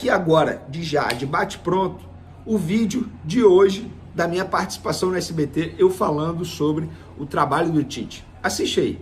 aqui agora, de bate-pronto, o vídeo de hoje da minha participação no SBT, eu falando sobre o trabalho do Tite. Assiste aí.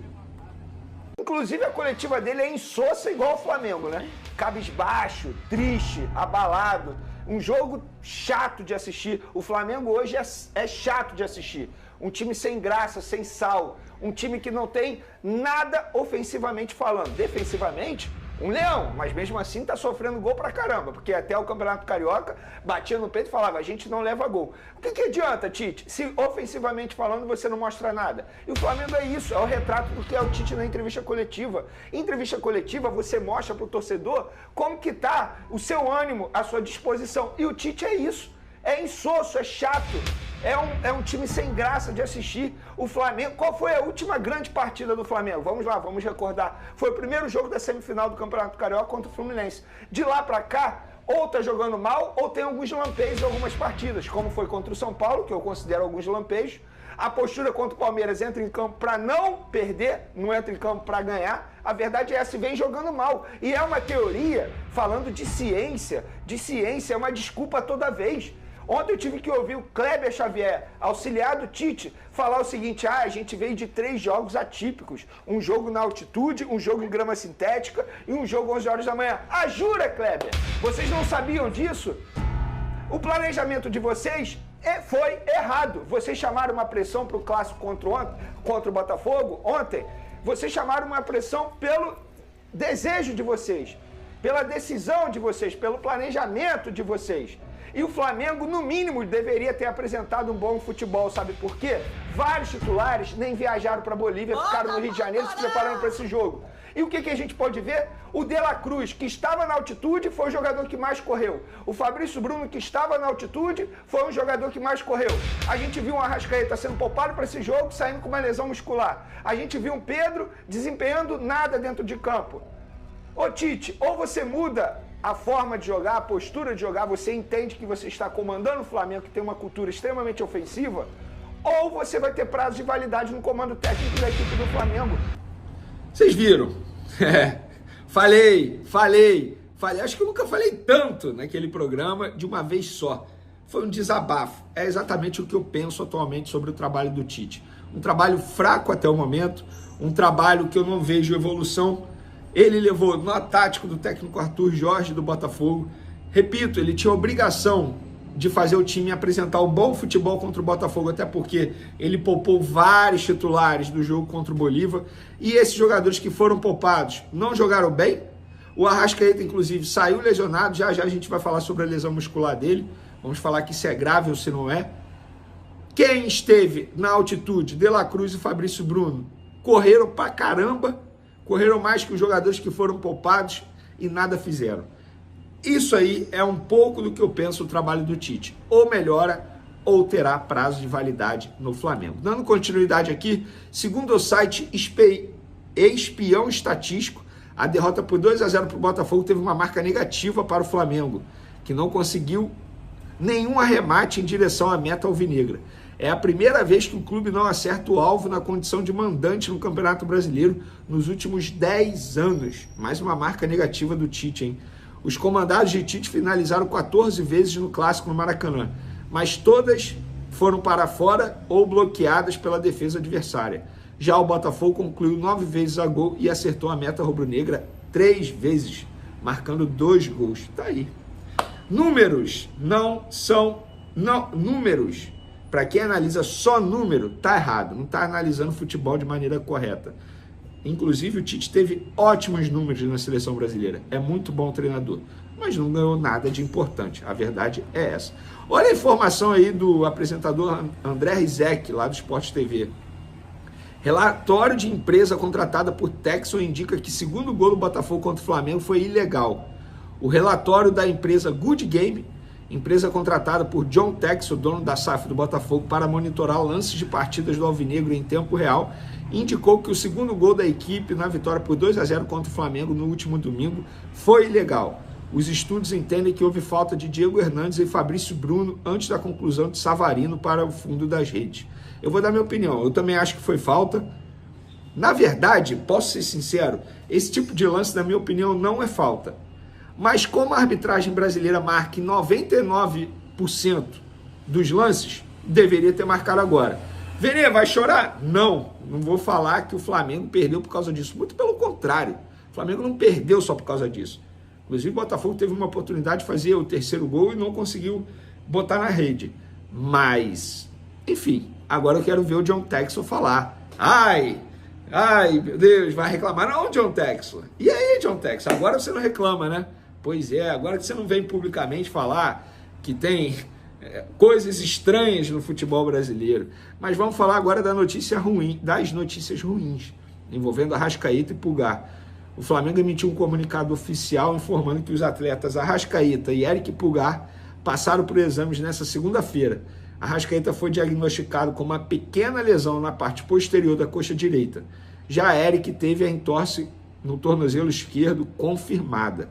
Inclusive a coletiva dele é insossa igual o Flamengo, né? Cabisbaixo, triste, abalado. Um jogo chato de assistir. O Flamengo hoje é chato de assistir. Um time sem graça, sem sal. Um time que não tem nada ofensivamente falando. Defensivamente, um leão, mas mesmo assim tá sofrendo gol pra caramba, porque até o Campeonato Carioca batia no peito e falava, a gente não leva gol. O que adianta, Tite, se ofensivamente falando você não mostra nada? E o Flamengo é isso, é o retrato do que é o Tite na entrevista coletiva. Em entrevista coletiva você mostra pro torcedor como que tá o seu ânimo, a sua disposição, e o Tite é isso. É insosso, é chato, é um time sem graça de assistir. O Flamengo, qual foi a última grande partida do Flamengo? Vamos lá, vamos recordar. Foi o primeiro jogo da semifinal do Campeonato Carioca contra o Fluminense. De lá pra cá, ou tá jogando mal, ou tem alguns lampejos em algumas partidas, como foi contra o São Paulo, que eu considero alguns lampejos. A postura contra o Palmeiras entra em campo para não perder, não entra em campo para ganhar. A verdade é essa, vem jogando mal. E é uma teoria falando de ciência é uma desculpa toda vez. Ontem eu tive que ouvir o Kleber Xavier, auxiliar do Tite, falar o seguinte, a gente veio de 3 jogos atípicos, um jogo na altitude, um jogo em grama sintética e um jogo 11 horas da manhã. Jura, Kleber? Vocês não sabiam disso? O planejamento de vocês foi errado. Vocês chamaram uma pressão para o clássico contra o Botafogo ontem, vocês chamaram uma pressão pelo desejo de vocês, pela decisão de vocês, pelo planejamento de vocês. E o Flamengo, no mínimo, deveria ter apresentado um bom futebol, sabe por quê? Vários titulares nem viajaram para Bolívia, ficaram no Rio de Janeiro se preparando para esse jogo. E o que a gente pode ver? O De La Cruz, que estava na altitude, foi o jogador que mais correu. O Fabrício Bruno, que estava na altitude, foi o jogador que mais correu. A gente viu um Arrascaeta sendo poupado para esse jogo, saindo com uma lesão muscular. A gente viu um Pedro desempenhando nada dentro de campo. Ô Tite, ou você muda a forma de jogar, a postura de jogar, você entende que você está comandando o Flamengo, que tem uma cultura extremamente ofensiva, ou você vai ter prazo de validade no comando técnico da equipe do Flamengo. Vocês viram? Falei. Acho que eu nunca falei tanto naquele programa de uma vez só. Foi um desabafo. É exatamente o que eu penso atualmente sobre o trabalho do Tite. Um trabalho fraco até o momento, um trabalho que eu não vejo evolução. Ele levou no tático do técnico Arthur Jorge do Botafogo. Repito, ele tinha a obrigação de fazer o time apresentar o bom futebol contra o Botafogo, até porque ele poupou vários titulares do jogo contra o Bolívar. E esses jogadores que foram poupados não jogaram bem. O Arrascaeta, inclusive, saiu lesionado. Já a gente vai falar sobre a lesão muscular dele. Vamos falar que se é grave ou se não é. Quem esteve na altitude, De La Cruz e Fabrício Bruno, correram pra caramba. Correram mais que os jogadores que foram poupados e nada fizeram. Isso aí é um pouco do que eu penso do trabalho do Tite. Ou melhora, ou terá prazo de validade no Flamengo. Dando continuidade aqui, segundo o site Espião Estatístico, a derrota por 2-0 para o Botafogo teve uma marca negativa para o Flamengo, que não conseguiu nenhum arremate em direção à meta alvinegra. É a primeira vez que o clube não acerta o alvo na condição de mandante no Campeonato Brasileiro nos últimos 10 anos. Mais uma marca negativa do Tite, hein? Os comandados de Tite finalizaram 14 vezes no Clássico no Maracanã, mas todas foram para fora ou bloqueadas pela defesa adversária. Já o Botafogo concluiu 9 vezes a gol e acertou a meta rubro-negra 3 vezes, marcando 2 gols. Tá aí. Números não são... números... Para quem analisa só número, tá errado, não está analisando futebol de maneira correta. Inclusive, o Tite teve ótimos números na seleção brasileira. É muito bom treinador, mas não ganhou nada de importante. A verdade é essa. Olha a informação aí do apresentador André Rizek, lá do Sport TV. Relatório de empresa contratada por Texon indica que segundo gol do Botafogo contra o Flamengo foi ilegal. O relatório da empresa Good Game, empresa contratada por John Texel, dono da SAF do Botafogo, para monitorar lances de partidas do Alvinegro em tempo real, indicou que o segundo gol da equipe na vitória por 2-0 contra o Flamengo no último domingo foi ilegal. Os estudos entendem que houve falta de Diego Hernandes e Fabrício Bruno antes da conclusão de Savarino para o fundo das redes. Eu vou dar minha opinião, eu também acho que foi falta. Na verdade, posso ser sincero, esse tipo de lance, na minha opinião, não é falta. Mas como a arbitragem brasileira marca 99% dos lances, deveria ter marcado agora. Vene, vai chorar? Não vou falar que o Flamengo perdeu por causa disso. Muito pelo contrário, o Flamengo não perdeu só por causa disso. Inclusive o Botafogo teve uma oportunidade de fazer o terceiro gol e não conseguiu botar na rede. Mas, enfim, agora eu quero ver o John Texel falar. Ai, meu Deus, vai reclamar? Não, John Texel. E aí, John Texel, agora você não reclama, né? Pois é, agora que você não vem publicamente falar que tem coisas estranhas no futebol brasileiro. Mas vamos falar agora das notícias ruins, envolvendo Arrascaeta e Pulgar. O Flamengo emitiu um comunicado oficial informando que os atletas Arrascaeta e Eric Pulgar passaram por exames nessa segunda-feira. Arrascaeta foi diagnosticado com uma pequena lesão na parte posterior da coxa direita. Já Eric teve a entorse no tornozelo esquerdo confirmada.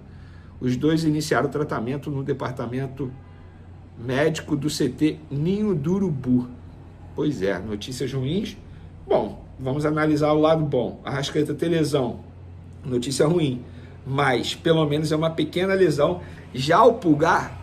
Os dois iniciaram o tratamento no departamento médico do CT Ninho do Urubu. Pois é, notícias ruins. Bom, vamos analisar o lado bom. Arrascaeta tem lesão, notícia ruim, mas pelo menos é uma pequena lesão. Já o Pulgar,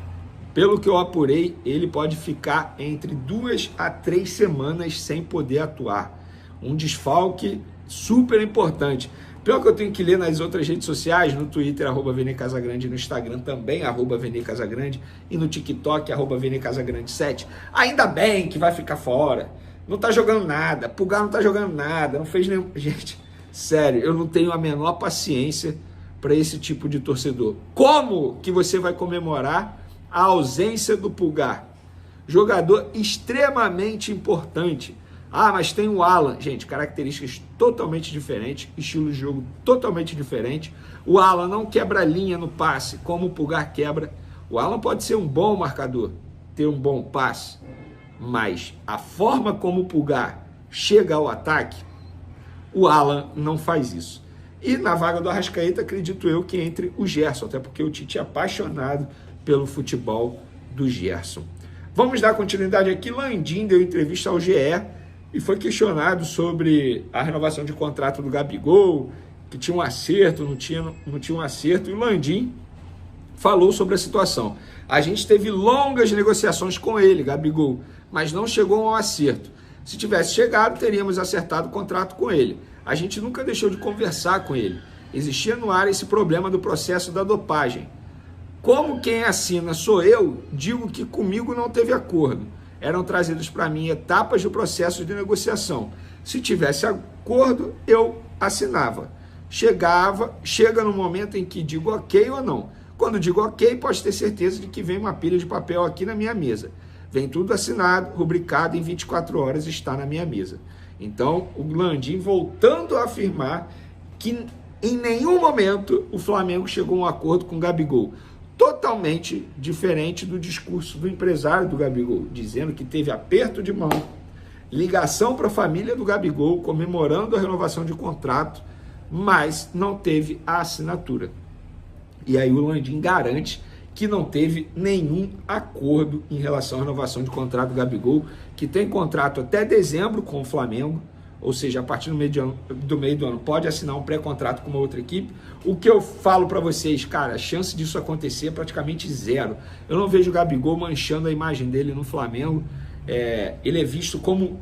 pelo que eu apurei, ele pode ficar entre 2 a 3 semanas sem poder atuar. Um desfalque super importante. Pior que eu tenho que ler nas outras redes sociais, no Twitter, @VeneCasagrande, no Instagram também, @VeneCasagrande, e no TikTok, @VeneCasagrande7. Ainda bem que vai ficar fora. Não tá jogando nada, Pulgar não tá jogando nada, não fez nenhum... Gente, sério, eu não tenho a menor paciência para esse tipo de torcedor. Como que você vai comemorar a ausência do Pulgar? Jogador extremamente importante. Ah, mas tem o Alan. Gente, características totalmente diferentes, estilo de jogo totalmente diferente. O Alan não quebra linha no passe, como o Pulgar quebra. O Alan pode ser um bom marcador, ter um bom passe, mas a forma como o Pulgar chega ao ataque, o Alan não faz isso. E na vaga do Arrascaeta, acredito eu que entre o Gerson, até porque o Tite é apaixonado pelo futebol do Gerson. Vamos dar continuidade aqui. Landim deu entrevista ao GE e foi questionado sobre a renovação de contrato do Gabigol, que tinha um acerto, não tinha um acerto, e o Landim falou sobre a situação. A gente teve longas negociações com ele, Gabigol, mas não chegou a um acerto. Se tivesse chegado, teríamos acertado o contrato com ele. A gente nunca deixou de conversar com ele. Existia no ar esse problema do processo da dopagem. Como quem assina sou eu, digo que comigo não teve acordo. Eram trazidas para mim etapas do processo de negociação. Se tivesse acordo, eu assinava. Chega no momento em que digo ok ou não. Quando digo ok, pode ter certeza de que vem uma pilha de papel aqui na minha mesa. Vem tudo assinado, rubricado, em 24 horas está na minha mesa. Então, o Landim voltando a afirmar que em nenhum momento o Flamengo chegou a um acordo com o Gabigol. Totalmente diferente do discurso do empresário do Gabigol, dizendo que teve aperto de mão, ligação para a família do Gabigol, comemorando a renovação de contrato, mas não teve a assinatura. E aí o Landim garante que não teve nenhum acordo em relação à renovação de contrato do Gabigol, que tem contrato até dezembro com o Flamengo, ou seja, a partir do meio do ano pode assinar um pré-contrato com uma outra equipe. O que eu falo para vocês, cara, a chance disso acontecer é praticamente zero. Eu não vejo o Gabigol manchando a imagem dele no Flamengo. Ele é visto como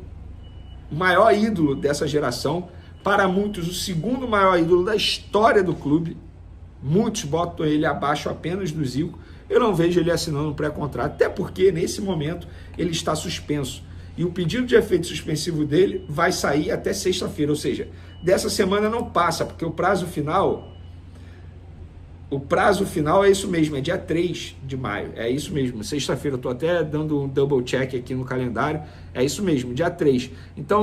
o maior ídolo dessa geração, para muitos o segundo maior ídolo da história do clube. Muitos botam ele abaixo apenas do Zico. Eu não vejo ele assinando um pré-contrato, até porque nesse momento ele está suspenso. E o pedido de efeito suspensivo dele vai sair até sexta-feira, ou seja, dessa semana não passa, porque o prazo final é isso mesmo, é dia 3 de maio, é isso mesmo, sexta-feira, eu estou até dando um double check aqui no calendário, é isso mesmo, dia 3. Então,